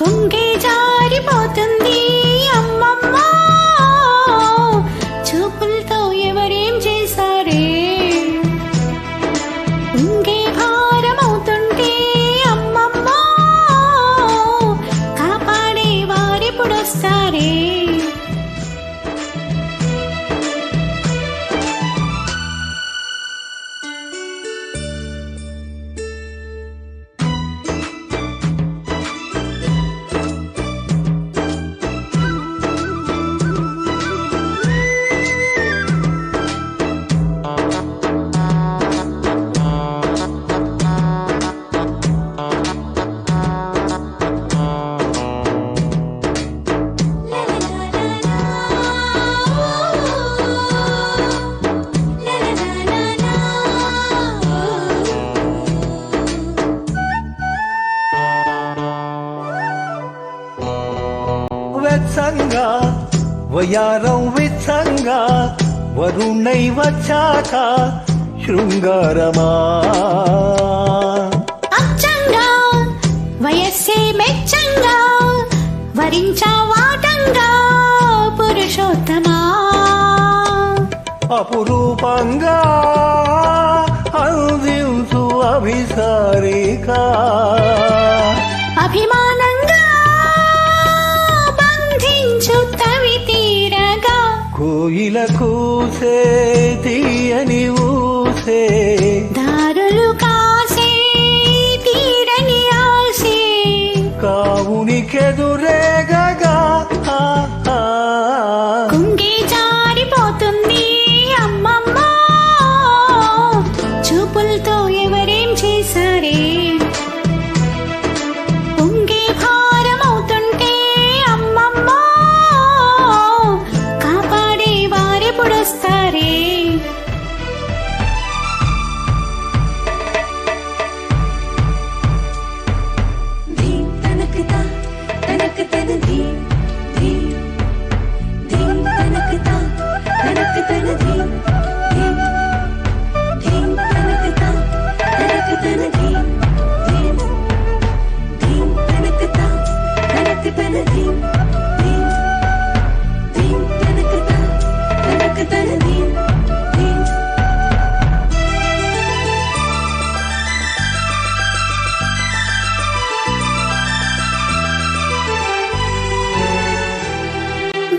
కొంగే జారిపోతుంది అమ్మమ్మ, చూపులతో ఎవరేం చేశారే. ఉంగే భారమవుతుంటే అమ్మమ్మ, కాపాడే వారెప్పుడొస్తారే. వెచ్చంగా వయారం విచ్చంగా వరుణై వచ్చాక శృంగారమా. అచ్చంగా వయస్సే మెచ్చంగా వరించావాటంగా పురుషోత్తమా. అపురూపంగా అందించు అభిసారిక, అభిమానంగా బంధించు తవి తీరగా. కోయిల కూసే తీయని ఊసే, దారులు కాసే తీరని ఆసే. కావునికెదురేగగా కుంగే జారిపోతుంది అమ్మమ్మ, చూపులతో ఎవరేం చేశారే. ఉంగే భారమవుతుంటే అమ్మమ్మ, కాపాడే వారెప్పుడొస్తారే.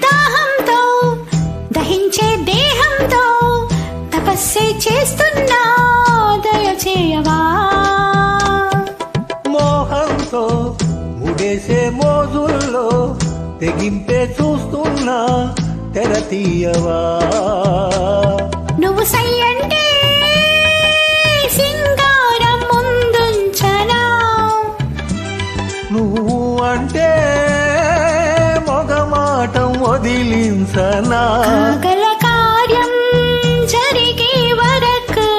దాహంతో దహించే దేహంతో తపస్సే చేస్తున్నా దయచేయవా. మోహంతో ముడేసే మోజుల్లో తెగింపే చూస్తున్నా తెర తీయవా. నువ్వు సై అంటే సింగారం ముందుంచనా, నువ్వు అంటే మొగమాటం వదిలించనా. కాగల కార్యం జరిగే వరకు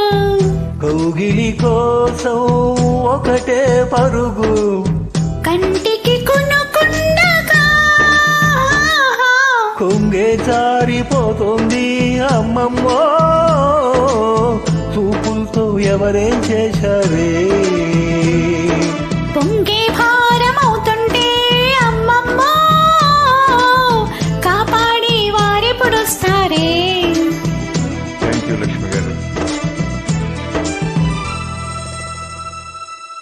కౌగిలి కోసం ఒకటే పరుగు, కంటికి కొనుకుండగా. కొంగే జారిపోతుంది అమ్మమ్మో, చూపులతో ఎవరేం చేశారే.